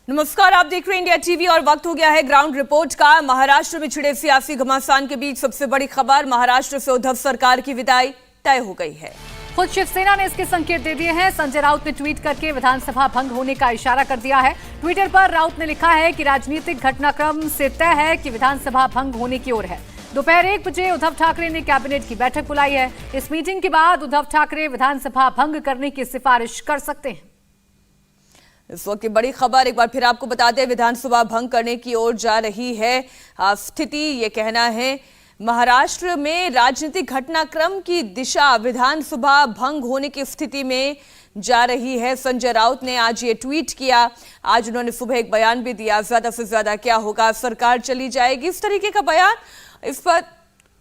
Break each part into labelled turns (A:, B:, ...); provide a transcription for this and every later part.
A: नमस्कार, आप देख रहे हैं इंडिया टीवी और वक्त हो गया है ग्राउंड रिपोर्ट का। महाराष्ट्र में छिड़े सियासी घमासान के बीच सबसे बड़ी खबर, महाराष्ट्र से उद्धव सरकार की विदाई तय हो गई है।
B: खुद शिवसेना ने इसके संकेत दे दिए हैं। संजय राउत ने ट्वीट करके विधानसभा भंग होने का इशारा कर दिया है। ट्विटर पर राउत ने लिखा है कि राजनीतिक घटनाक्रम से तय है कि विधानसभा भंग होने की ओर है। दोपहर 1 बजे उद्धव ठाकरे ने कैबिनेट की बैठक बुलाई है। इस मीटिंग के बाद उद्धव ठाकरे विधानसभा भंग करने की सिफारिश कर सकते हैं।
A: इस वक्त की बड़ी खबर एक बार फिर आपको बता दें, विधानसभा भंग करने की ओर जा रही है स्थिति। ये कहना है महाराष्ट्र में राजनीतिक घटनाक्रम की दिशा विधानसभा भंग होने की स्थिति में जा रही है। संजय राउत ने आज ये ट्वीट किया। आज उन्होंने सुबह एक बयान भी दिया, ज्यादा से ज्यादा क्या होगा, सरकार चली जाएगी, इस तरीके का बयान। इस पर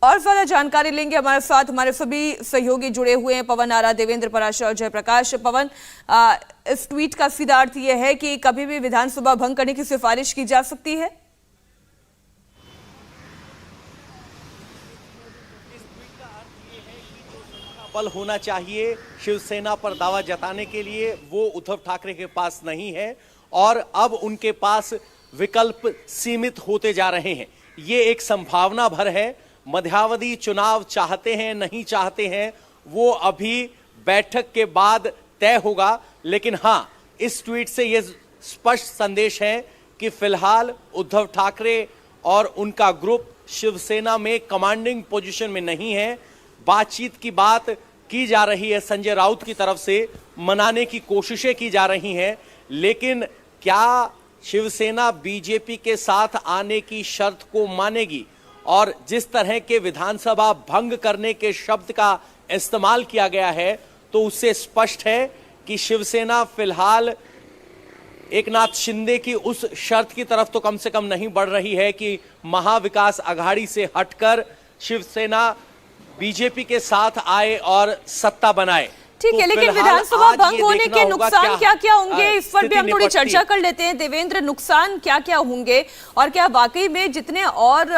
A: और ज्यादा जानकारी लेंगे, हमारे साथ हमारे सभी सहयोगी जुड़े हुए हैं, पवन आरा, देवेंद्र पराशर और जयप्रकाश। पवन, इस ट्वीट का सीधा अर्थ यह है कि कभी भी विधानसभा भंग करने की सिफारिश की जा सकती है।
C: बल होना चाहिए शिवसेना पर दावा जताने के लिए, वो उद्धव ठाकरे के पास नहीं है और अब उनके पास विकल्प सीमित होते जा रहे हैं। ये एक संभावना भर है। मध्यावधि चुनाव चाहते हैं नहीं चाहते हैं वो अभी बैठक के बाद तय होगा, लेकिन हां, इस ट्वीट से यह स्पष्ट संदेश है कि फिलहाल उद्धव ठाकरे और उनका ग्रुप शिवसेना में कमांडिंग पोजीशन में नहीं है। बातचीत की बात की जा रही है, संजय राउत की तरफ से मनाने की कोशिशें की जा रही हैं, लेकिन क्या शिवसेना बीजेपी के साथ आने की शर्त को मानेगी? और जिस तरह के विधानसभा भंग करने के शब्द का इस्तेमाल किया गया है, तो उससे स्पष्ट है कि शिवसेना फिलहाल एकनाथ शिंदे की उस शर्त की तरफ तो कम से कम नहीं बढ़ रही है कि महाविकास आघाड़ी से हटकर शिवसेना बीजेपी के साथ आए और सत्ता बनाए।
A: ठीक है, लेकिन विधानसभा भंग होने के नुकसान क्या क्या होंगे, इस पर भी हम थोड़ी चर्चा कर लेते हैं। देवेंद्र, नुकसान क्या क्या होंगे और क्या वाकई में जितने और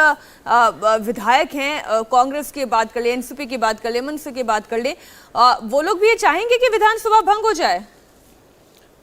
A: विधायक हैं, कांग्रेस की बात कर ले, एनसीपी की बात कर ले, मनसे की बात कर ले, वो लोग भी ये चाहेंगे कि विधानसभा भंग हो जाए?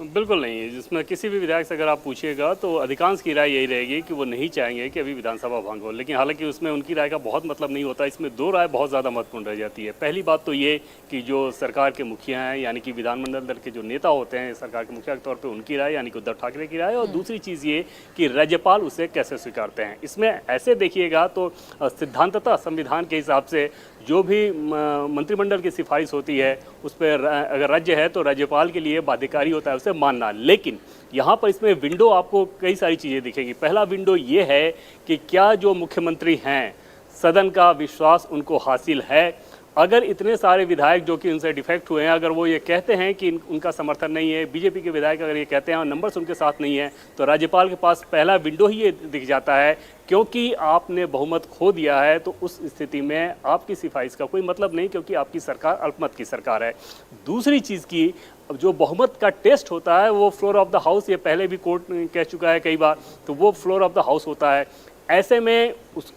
D: बिल्कुल नहीं। जिसमें किसी भी विधायक से अगर आप पूछिएगा तो अधिकांश की राय यही रहेगी कि वो नहीं चाहेंगे कि अभी विधानसभा भंग हो। लेकिन हालांकि उसमें उनकी राय का बहुत मतलब नहीं होता। इसमें दो राय बहुत ज़्यादा महत्वपूर्ण रह जाती है। पहली बात तो ये कि जो सरकार के मुखिया हैं, यानी कि विधानमंडल दल के जो नेता होते हैं सरकार के मुखिया के तौर पर, उनकी राय यानी कि उद्धव ठाकरे की राय। और दूसरी चीज़ ये कि राज्यपाल उसे कैसे स्वीकारते हैं। इसमें ऐसे देखिएगा तो सिद्धांततः संविधान के हिसाब से जो भी मंत्रिमंडल की सिफारिश होती है उस पर अगर राज्य है तो राज्यपाल के लिए बाध्यकारी होता है उसे मानना। लेकिन यहाँ पर इसमें विंडो आपको कई सारी चीज़ें दिखेंगी। पहला विंडो ये है कि क्या जो मुख्यमंत्री हैं सदन का विश्वास उनको हासिल है। अगर इतने सारे विधायक जो कि उनसे डिफेक्ट हुए हैं, अगर वो ये कहते हैं कि उनका समर्थन नहीं है, बीजेपी के विधायक अगर ये कहते हैं और नंबर्स उनके साथ नहीं है, तो राज्यपाल के पास पहला विंडो ही ये दिख जाता है। क्योंकि आपने बहुमत खो दिया है तो उस स्थिति में आपकी सिफारिश का कोई मतलब नहीं, क्योंकि आपकी सरकार अल्पमत की सरकार है। दूसरी चीज़ की जो बहुमत का टेस्ट होता है वो फ्लोर ऑफ द हाउस, ये पहले भी कोर्ट कह चुका है कई बार, तो वो फ्लोर ऑफ द हाउस होता है। ऐसे में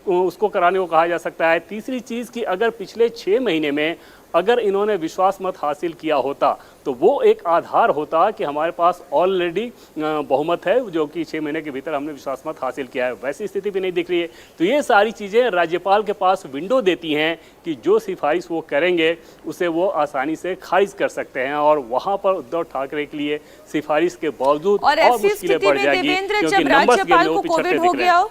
D: उसको कराने को कहा जा सकता है। तीसरी चीज़ कि अगर पिछले 6 महीने में अगर इन्होंने विश्वास मत हासिल किया होता तो वो एक आधार होता कि हमारे पास ऑलरेडी बहुमत है, जो कि 6 महीने के भीतर हमने विश्वास मत हासिल किया है। वैसी स्थिति भी नहीं दिख रही है। तो ये सारी चीज़ें राज्यपाल के पास विंडो देती हैं कि जो सिफारिश वो करेंगे उसे वो आसानी से खारिज कर सकते हैं। और वहाँ पर उद्धव ठाकरे के लिए सिफारिश के बावजूद और मुश्किलें बढ़ जाएगी, क्योंकि नंबर्स गिनने वो पिछड़ते दिख रहे हैं।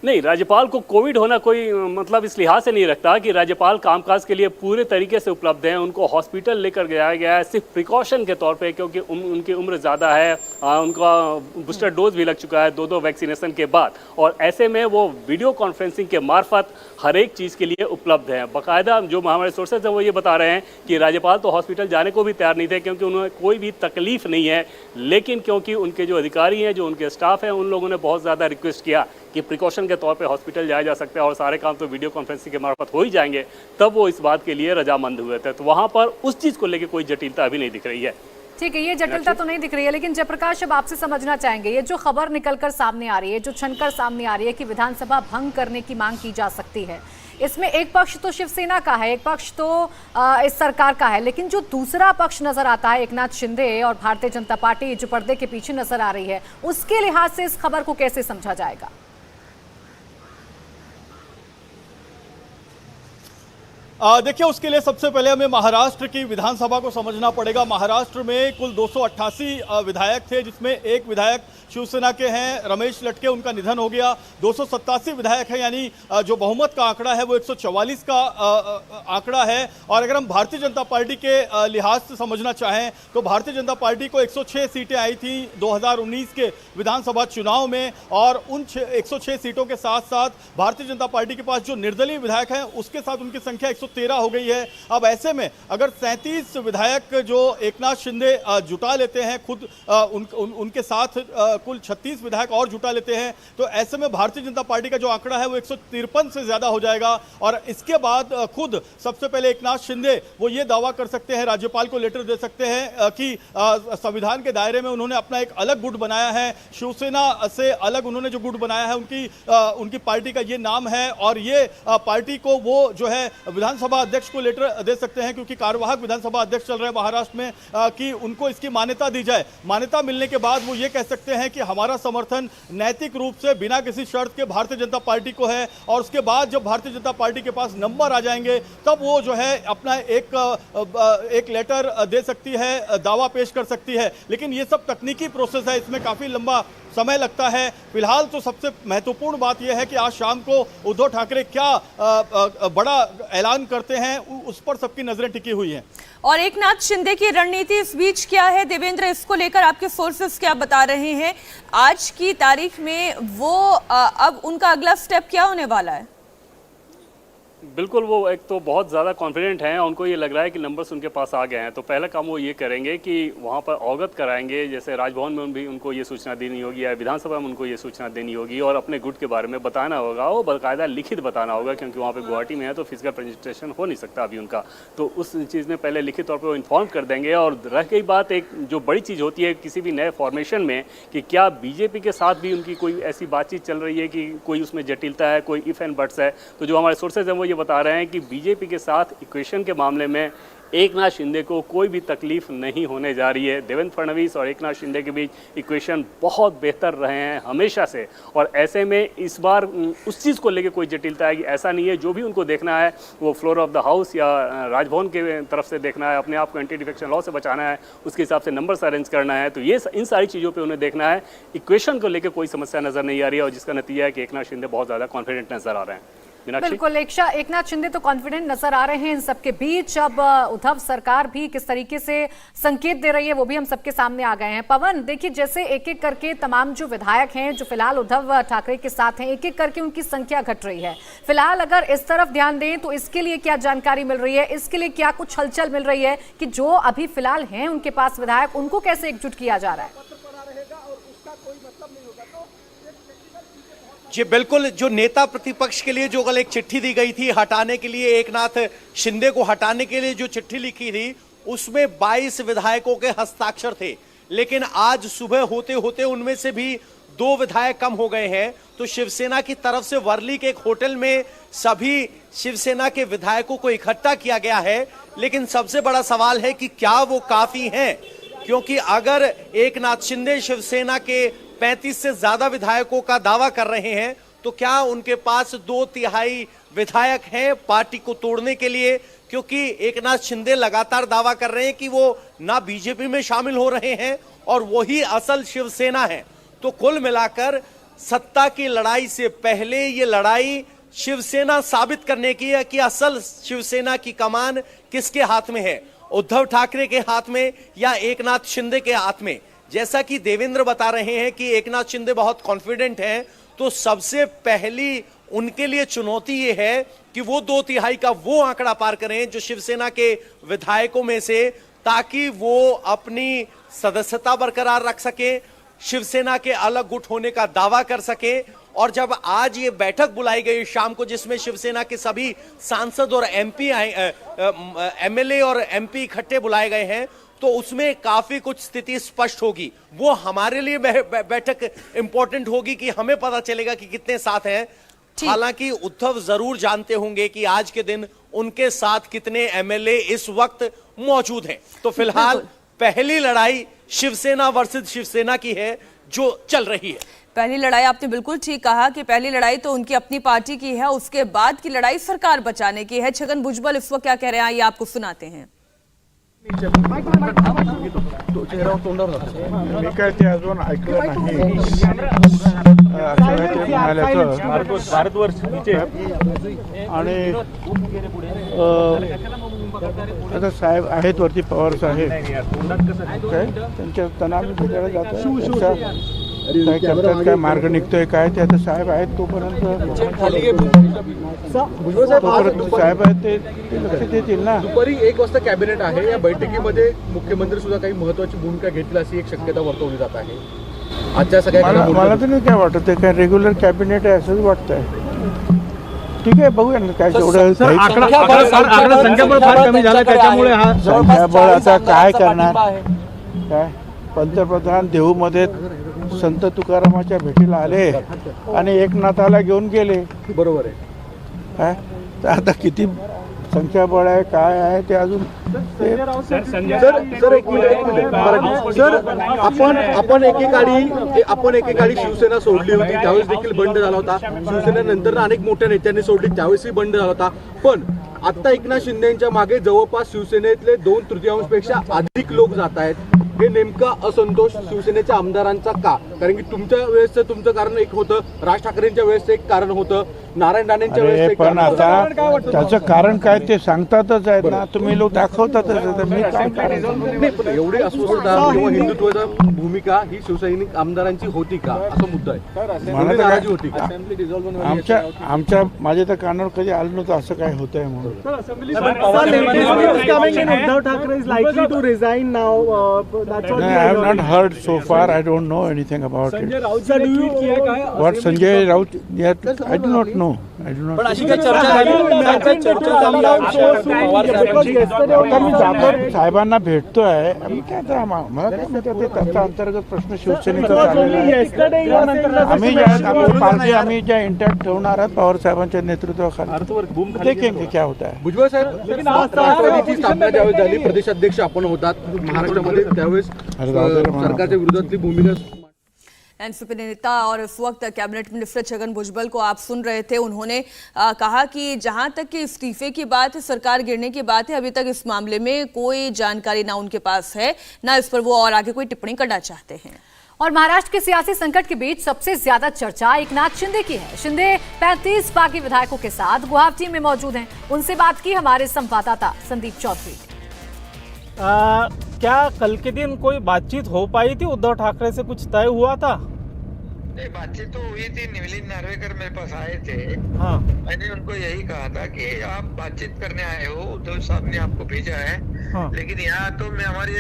D: नहीं, राज्यपाल को कोविड होना कोई मतलब इस लिहाज से नहीं रखता कि राज्यपाल कामकाज के लिए पूरे तरीके से उपलब्ध हैं। उनको हॉस्पिटल लेकर जाया गया है सिर्फ प्रिकॉशन के तौर पे, क्योंकि उनकी उम्र ज़्यादा है, उनका बूस्टर डोज भी लग चुका है 2 वैक्सीनेशन के बाद। और ऐसे में वो वीडियो कॉन्फ्रेंसिंग के मार्फत हर एक चीज़ के लिए उपलब्ध हैं। बाकायदा जो हमारे सोर्सेज हैं वो ये बता रहे हैं कि राज्यपाल तो हॉस्पिटल जाने को भी तैयार नहीं थे, क्योंकि उन्हें कोई भी तकलीफ नहीं है। लेकिन क्योंकि उनके जो अधिकारी हैं, जो उनके स्टाफ हैं, उन लोगों ने बहुत ज़्यादा रिक्वेस्ट किया कि प्रिकॉशन के तौर पे हॉस्पिटल जाया जा सकता है और सारे काम तो वीडियो कॉन्फ्रेंसिंग के मार्फत हो ही जाएंगे, तब वो इस बात के लिए रजामंद हुए थे। तो वहाँ पर उस चीज़ को लेकर कोई जटिलता अभी नहीं दिख रही है।
B: ठीक है, ये जटिलता तो नहीं दिख रही है। लेकिन जयप्रकाश, अब आपसे समझना चाहेंगे, ये जो खबर निकलकर सामने आ रही है, जो छनकर सामने आ रही है कि विधानसभा भंग करने की मांग की जा सकती है, इसमें एक पक्ष तो शिवसेना का है, एक पक्ष तो इस सरकार का है, लेकिन जो दूसरा पक्ष नजर आता है एकनाथ शिंदे और भारतीय जनता पार्टी जो पर्दे के पीछे नजर आ रही है, उसके लिहाज से इस खबर को कैसे समझा जाएगा?
E: देखिए, उसके लिए सबसे पहले हमें महाराष्ट्र की विधानसभा को समझना पड़ेगा। महाराष्ट्र में कुल 288 विधायक थे, जिसमें एक विधायक शिवसेना के हैं, रमेश लटके, उनका निधन हो गया। 287 विधायक हैं, यानी जो बहुमत का आंकड़ा है वो 144 का आंकड़ा है। और अगर हम भारतीय जनता पार्टी के लिहाज से समझना चाहें तो भारतीय जनता पार्टी को 106 सीटें आई थी 2019 के विधानसभा चुनाव में, और उन 106 सीटों के साथ साथ भारतीय जनता पार्टी के पास जो निर्दलीय विधायक हैं उसके साथ उनकी संख्या 113 हो गई है। अब ऐसे में अगर 37 विधायक जो एकनाथ शिंदे जुटा लेते हैं खुद, उनके साथ कुल 36 विधायक और जुटा लेते हैं, तो ऐसे में भारतीय जनता पार्टी का जो आंकड़ा है वो 153 से ज्यादा हो जाएगा। और इसके बाद खुद सबसे पहले एकनाथ शिंदे वो ये दावा कर सकते हैं, राज्यपाल को लेटर दे सकते हैं कि संविधान के दायरे में उन्होंने अपना एक अलग गुट बनाया है, शिवसेना से अलग उन्होंने जो गुट बनाया है उनकी पार्टी का ये नाम है, और ये पार्टी को वो जो है विधानसभा अध्यक्ष को लेटर दे सकते हैं, क्योंकि कार्यवाहक विधानसभा अध्यक्ष चल रहे हैं महाराष्ट्र में, कि उनको इसकी मान्यता दी जाए। मान्यता मिलने के बाद वो ये कह सकते हैं कि हमारा समर्थन नैतिक रूप से बिना किसी शर्त के भारतीय जनता पार्टी को है, और उसके बाद जब भारतीय जनता पार्टी के पास नंबर आ जाएंगे तब वो जो है अपना एक लेटर दे सकती है, दावा पेश कर सकती है। लेकिन ये सब तकनीकी प्रोसेस है, इसमें काफी लंबा समय लगता है। फिलहाल तो सबसे महत्वपूर्ण बात यह है कि आज शाम को उद्धव ठाकरे क्या बड़ा ऐलान करते हैं, उस पर सबकी नजरें टिकी हुई हैं।
A: और एकनाथ शिंदे की रणनीति इस बीच क्या है देवेंद्र, इसको लेकर आपके सोर्सेस क्या बता रहे हैं? आज की तारीख में वो अब उनका अगला स्टेप क्या होने वाला है?
D: बिल्कुल, वो एक तो बहुत ज़्यादा कॉन्फिडेंट हैं, उनको ये लग रहा है कि नंबर्स उनके पास आ गए हैं। तो पहला काम वो ये करेंगे कि वहाँ पर अवगत कराएंगे, जैसे राजभवन में भी उनको ये सूचना देनी होगी या विधानसभा में उनको ये सूचना देनी होगी, और अपने गुट के बारे में बताना होगा, वो बाकायदा लिखित बताना होगा, क्योंकि वहाँ पर गुवाहाटी में है तो फिजिकल प्रेजेंटेशन हो नहीं सकता अभी उनका। तो उस चीज़ में पहले लिखित तौर पर वो इन्फॉर्म कर देंगे। और रह गई बात एक जो बड़ी चीज़ होती है किसी भी नए फॉर्मेशन में, कि क्या बीजेपी के साथ भी उनकी कोई ऐसी बातचीत चल रही है कि कोई उसमें जटिलता है, कोई इफ एंड बट्स है। तो जो हमारे सोर्सेज हैं वो ये बता रहे हैं कि बीजेपी के साथ इक्वेशन के मामले में एकनाथ शिंदे को कोई भी तकलीफ नहीं होने जा रही है। देवेंद्र फडणवीस और एकनाथ शिंदे के बीच इक्वेशन बहुत बेहतर रहे हैं हमेशा से, और ऐसे में इस बार उस चीज़ को लेकर कोई जटिलता है कि ऐसा नहीं है। जो भी उनको देखना है वो फ्लोर ऑफ द हाउस या राजभवन के तरफ से देखना है, अपने आप को एंटी डिफेक्शन लॉ से बचाना है, उसके हिसाब से नंबर्स अरेंज करना है। तो ये इन सारी चीज़ों पर उन्हें देखना है। इक्वेशन को लेकर कोई समस्या नज़र नहीं आ रही है, और जिसका नतीजा है कि एकनाथ शिंदे बहुत ज़्यादा कॉन्फिडेंट नजर आ रहे हैं।
B: बिल्कुल, एकनाथ शिंदे तो कॉन्फिडेंट नजर आ रहे हैं। इन सबके बीच अब उद्धव सरकार भी किस तरीके से संकेत दे रही है वो भी हम सबके सामने आ गए हैं। पवन, देखिए जैसे एक एक करके तमाम जो विधायक हैं जो फिलहाल उद्धव ठाकरे के साथ हैं, एक एक करके उनकी संख्या घट रही है। फिलहाल अगर इस तरफ ध्यान दें तो इसके लिए क्या जानकारी मिल रही है, इसके लिए क्या कुछ हलचल मिल रही है कि जो अभी फिलहाल हैं उनके पास विधायक, उनको कैसे एकजुट किया जा रहा है?
C: जी बिल्कुल, जो नेता प्रतिपक्ष के लिए जो कल एक चिट्ठी दी गई थी हटाने के लिए, एकनाथ शिंदे को हटाने के लिए जो चिट्ठी लिखी थी उसमें 22 विधायकों के हस्ताक्षर थे, लेकिन आज सुबह होते होते उनमें से भी 2 विधायक कम हो गए हैं। तो शिवसेना की तरफ से वर्ली के एक होटल में सभी शिवसेना के विधायकों को इकट्ठा किया गया है, लेकिन सबसे बड़ा सवाल है कि क्या वो काफी हैं? क्योंकि अगर एकनाथ शिंदे शिवसेना के 35 से ज्यादा विधायकों का दावा कर रहे हैं, तो क्या उनके पास 2/3 विधायक हैं पार्टी को तोड़ने के लिए? क्योंकि एकनाथ शिंदे लगातार दावा कर रहे हैं कि वो ना बीजेपी में शामिल हो रहे हैं और वही असल शिवसेना है। तो कुल मिलाकर सत्ता की लड़ाई से पहले ये लड़ाई शिवसेना साबित करने की है कि असल शिवसेना की कमान किसके हाथ में है, उद्धव ठाकरे के हाथ में या एकनाथ शिंदे के हाथ में। जैसा कि देवेंद्र बता रहे हैं कि एकनाथ शिंदे बहुत कॉन्फिडेंट हैं, तो सबसे पहली उनके लिए चुनौती ये है कि वो 2/3 का वो आंकड़ा पार करें जो शिवसेना के विधायकों में से, ताकि वो अपनी सदस्यता बरकरार रख सके, शिवसेना के अलग गुट होने का दावा कर सके। और जब आज ये बैठक बुलाई गई शाम को, जिसमें शिवसेना के सभी सांसद और एमएलए और एमपी इकट्ठे बुलाए गए हैं, तो उसमें काफी कुछ स्थिति स्पष्ट होगी। वो हमारे लिए बैठक इंपॉर्टेंट होगी कि हमें पता चलेगा कि कितने साथ हैं। हालांकि उद्धव जरूर जानते होंगे कि आज के दिन उनके साथ कितने एमएलए इस वक्त मौजूद हैं। तो फिलहाल पहली लड़ाई शिवसेना वर्सेस शिवसेना की है जो चल रही है।
A: पहली लड़ाई आपने बिल्कुल ठीक कहा कि पहली लड़ाई तो उनकी अपनी पार्टी की है, उसके बाद की लड़ाई सरकार बचाने की है। छगन भुजबल इस वक्त क्या कह रहे हैं, ये आपको सुनाते हैं।
F: मी काय ते अजून ऐकलं नाही असं ते म्हणाल्याचं आणि आता साहेब आहेत वरती पवार साहेब काय त्यांच्या त्यांना आम्ही भेटायला जातो काय करतात काय मार्ग निघतोय काय ते आता साहेब आहेत तोपर्यंत साहेब आहेत ते लक्ष देतील ना।
G: दुपारी 1 वाजता कॅबिनेट आहे, या बैठकीमध्ये मुख्यमंत्री सुद्धा काही महत्वाची भूमिका घेतील अशी एक शक्यता वर्तवली जात आहे। आजच्या सगळ्या
F: मला तर नाही काय वाटत आहे काय रेग्युलर कॅबिनेट आहे असंच वाटतंय। ठीक आहे बघूया ना काय जेवढं
E: संख्याबळ फार कमी झालं त्याच्यामुळे हा
F: संख्याबळ आता काय करणार काय पंतप्रधान देहूमध्ये संत तुकारामाच्या भेटीला आले आणि एकनाथाला घेऊन गेले
G: बरोबर आहे
F: काय तर आता किती संख्याबळ आहे काय आहे ते अजून
G: सर एक मिनिट सर आपण एकेकाळी शिवसेना सोडली होती त्यावेळेस देखील बंड झाला होता। शिवसेनेनंतर अनेक मोठ्या नेत्यांनी सोडली त्यावेळेसही बंड झाला होता, पण आता एकनाथ शिंदेच्या मागे जवळपास शिवसेनेतले 2/3 पेक्षा अधिक लोक जात आहेत। हे नेमका असंतोष शिवसेनेच्या आमदारांचा का? कारण की तुमच्या वेळेसचं तुमचं कारण एक होतं, राज ठाकरेंच्या वेळेसचं एक कारण होतं, नारायण राणेंच्या वेळेस
F: पण आता त्याचं कारण काय ते सांगतातच आहेत ना, तुम्ही लोक दाखवतातच। मी काय
G: पण एवढी अस्वस्थता किंवा हिंदुत्वाचा भूमिका ही शिवसैनिक आमदारांची होती का असा मुद्दा आहे।
F: मला तर
G: नाराजी होती का?
F: आमच्या माझ्या तर कानावर कधी आलं नव्हतं असं काय होतंय म्हणून।
H: Uddhav Thackeray is likely to resign now. That's what
F: I have not heard so far. I don't know anything about it.
H: Sir, do you
F: What Sanjay Raut? Yet I do not know. I do not.
H: पण अशी काही चर्चा
F: साहेबांना भेटतोय काय तर मला काय माहिती ते त्याचा अंतर्गत प्रश्न शिवसेनेचा चाललेला आहे। पार्टी आम्ही ज्या इंटॅक्ट ठेवणार आहात पवार साहेबांच्या नेतृत्वाखाली देखेंगे क्या होता है।
G: भुजबळ साहेब राष्ट्रवादीची स्थापना ज्यावेळेस झाली प्रदेशाध्यक्ष आपण होतात महाराष्ट्रामध्ये त्यावेळेस सरकारच्या विरोधातली भूमिका
A: एनसीपी नेता और इस वक्त कैबिनेट मिनिस्टर छगन भुजबल को आप सुन रहे थे। उन्होंने कहा कि जहां तक कि इस्तीफे की बात है, सरकार गिरने की बात है, अभी तक इस मामले में कोई जानकारी ना उनके पास है, ना इस पर वो और आगे कोई टिप्पणी करना चाहते हैं।
B: और महाराष्ट्र के सियासी संकट के बीच सबसे ज्यादा चर्चा एकनाथ शिंदे की है। शिंदे 35 बागी विधायकों के साथ गुवाहाटी में मौजूद हैं। उनसे बात की हमारे संवाददाता संदीप चौधरी।
H: क्या कल के दिन कोई बातचीत हो पाई थी? उद्धव ठाकरे से कुछ तय हुआ था?
I: नहीं, बातचीत तो हुई थी। निवलिन नार्वेकर मेरे पास आए थे।
H: हाँ।
I: मैंने उनको यही कहा था कि आप बातचीत करने आए हो, उद्धव साहब ने आपको भेजा है।
H: हाँ।
I: लेकिन यहाँ तो मैं हमारे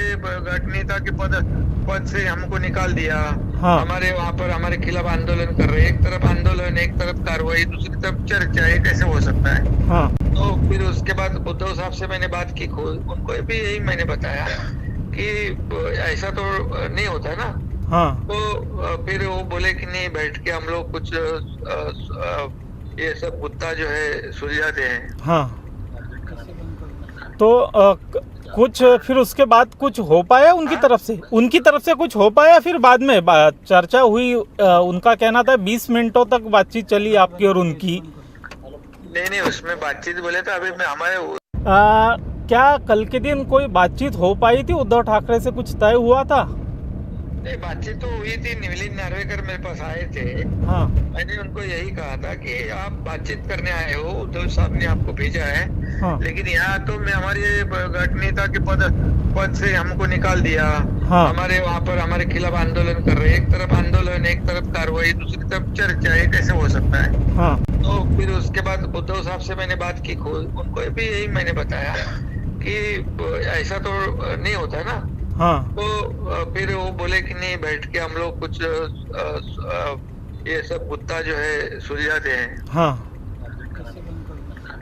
I: गठ नेता के पद से हमको निकाल दिया।
H: हाँ।
I: हमारे वहाँ पर हमारे खिलाफ आंदोलन कर रहे, एक तरफ आंदोलन एक तरफ कार्रवाई दूसरी तरफ चर्चा, ये कैसे हो सकता है?
H: हाँ।
I: तो फिर उसके बाद उद्धव साहब से मैंने बात की, उनको भी यही मैंने बताया कि ऐसा तो नहीं होता ना।
H: हाँ।
I: तो फिर वो बोले कि नहीं, बैठ के हम लोग कुछ ये सब मुद्दा जो है सुलझाते हैं।
H: हाँ। तो कुछ फिर उसके बाद कुछ हो पाया उनकी तरफ से कुछ हो पाया? फिर बाद में चर्चा हुई, उनका कहना था 20 मिनटों तक बातचीत चली आपकी और उनकी।
I: नहीं, उसमें बातचीत बोले तो अभी मैं हमारे
H: क्या कल के दिन कोई बातचीत हो पाई थी? उद्धव ठाकरे से कुछ तय हुआ था?
I: नहीं, बातचीत तो हुई थी। निवलिन नार्वेकर मेरे पास आए थे।
H: हाँ।
I: मैंने उनको यही कहा था कि आप बातचीत करने आए हो, उद्धव साहब ने आपको भेजा है।
H: हाँ।
I: लेकिन यहाँ तो मैं हमारे गठ नेता के पद से हमको निकाल दिया।
H: हाँ।
I: हमारे वहाँ पर हमारे खिलाफ आंदोलन कर रहे, एक तरफ आंदोलन एक तरफ कार्रवाई दूसरी तरफ चर्चा, ये कैसे हो सकता है?
H: हाँ।
I: तो फिर उसके बाद उद्धव साहब से मैंने बात की, उनको भी यही मैंने बताया कि ऐसा तो नहीं होता ना।
H: हाँ।
I: तो फिर वो बोले कि नहीं, बैठ के हम लोग कुछ ये सब मुद्दा जो है सुलझाते हैं।
H: हाँ।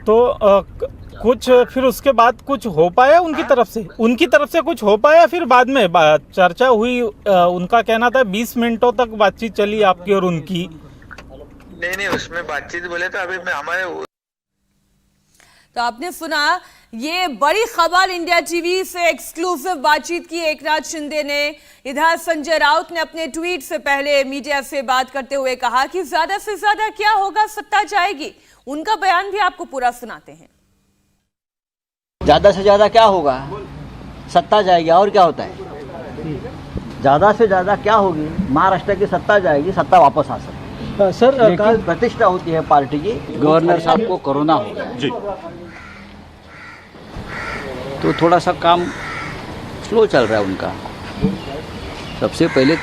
H: तो कुछ फिर उसके बाद कुछ हो पाया उनकी तरफ से कुछ हो पाया? फिर बाद में चर्चा हुई, उनका कहना था 20 मिनटों तक बातचीत चली आपकी और उनकी।
I: नहीं उसमें बातचीत बोले तो अभी मैं हमारे
A: तो आपने सुना, ये बड़ी खबर इंडिया टीवी से एक्सक्लूसिव बातचीत की एकनाथ शिंदे ने। इधर संजय राउत ने अपने ट्वीट से पहले मीडिया से बात करते हुए कहा कि ज्यादा से ज्यादा क्या होगा, सत्ता जाएगी। उनका बयान भी आपको पूरा सुनाते हैं।
J: ज्यादा से ज्यादा क्या होगा, सत्ता जाएगी। और क्या होता है, ज्यादा से ज्यादा क्या होगी, महाराष्ट्र की सत्ता जाएगी, सत्ता वापस आ सकती है।
H: सर
J: लेकिन प्रतिष्ठा होती है पार्टी की। गवर्नर साहब को कोरोना हो गया जी, तो थोड़ा सा काम स्लो चल रहा है उनका। सबसे पहले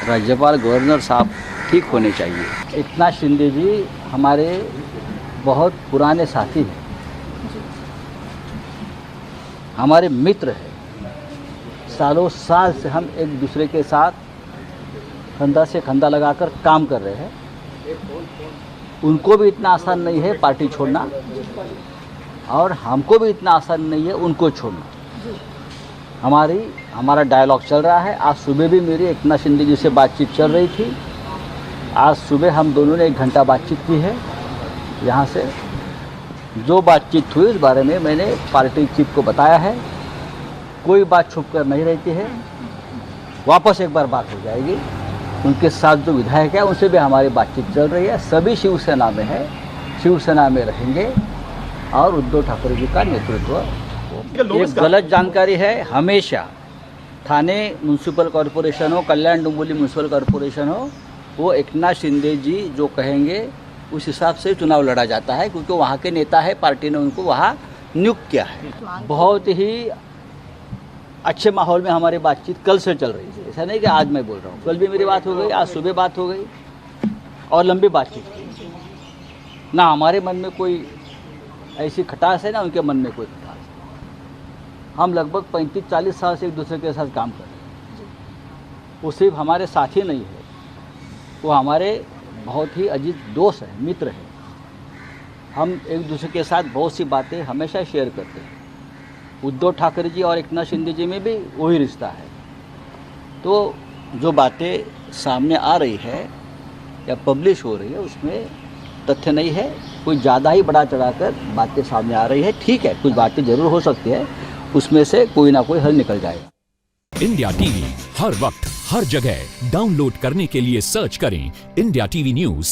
J: राज्यपाल गवर्नर साहब ठीक होने चाहिए। एकनाथ शिंदे जी हमारे बहुत पुराने साथी हैं, हमारे मित्र हैं। सालों साल से हम एक दूसरे के साथ कंधा से कंधा लगाकर काम कर रहे हैं। उनको भी इतना आसान नहीं है पार्टी छोड़ना, और हमको भी इतना आसान नहीं है उनको छोड़ना। हमारा डायलॉग चल रहा है। आज सुबह भी मेरी एकनाथ शिंदे जी से बातचीत चल रही थी। आज सुबह हम दोनों ने 1 घंटा बातचीत की है। यहाँ से जो बातचीत हुई उस बारे में मैंने पार्टी चीफ को बताया है। कोई बात छुप कर नहीं रहती है। वापस एक बार बात हो जाएगी। उनके साथ जो विधायक है उनसे भी हमारी बातचीत चल रही है। सभी शिवसेना में है, शिवसेना में रहेंगे और उद्धव ठाकरे जी का नेतृत्व। एक गलत जानकारी है। हमेशा थाने म्यूनसिपल कॉरपोरेशन हो, कल्याण डोंबिवली म्यूनसिपल कॉरपोरेशन हो, वो एकनाथ शिंदे जी जो कहेंगे उस हिसाब से चुनाव लड़ा जाता है, क्योंकि वहाँ के नेता है, पार्टी ने उनको वहाँ नियुक्त किया है। बहुत ही अच्छे माहौल में हमारी बातचीत कल से चल रही है। ऐसा नहीं कि आज मैं बोल रहा हूँ, कल भी मेरी बात हो गई, आज सुबह बात हो गई और लंबी बातचीत की। ना हमारे मन में कोई ऐसी खटास है, ना उनके मन में कोई खटास है। हम लगभग 35-40 साल से एक दूसरे के साथ काम कर रहे हैं। वो सिर्फ हमारे साथी नहीं है, वो हमारे बहुत ही अजीज दोस्त हैं, मित्र हैं। हम एक दूसरे के साथ बहुत सी बातें हमेशा शेयर करते हैं। उद्धव ठाकरे जी और एकनाथ शिंदे जी में भी वही रिश्ता है। तो जो बातें सामने आ रही है या पब्लिश हो रही है उसमें तथ्य नहीं है। कोई ज़्यादा ही बड़ा चढ़ाकर बातें सामने आ रही है। ठीक है, कुछ बातें जरूर हो सकती है, उसमें से कोई ना कोई हल निकल जाएगा।
K: इंडिया टीवी हर वक्त हर जगह डाउनलोड करने के लिए सर्च करें इंडिया टीवी न्यूज़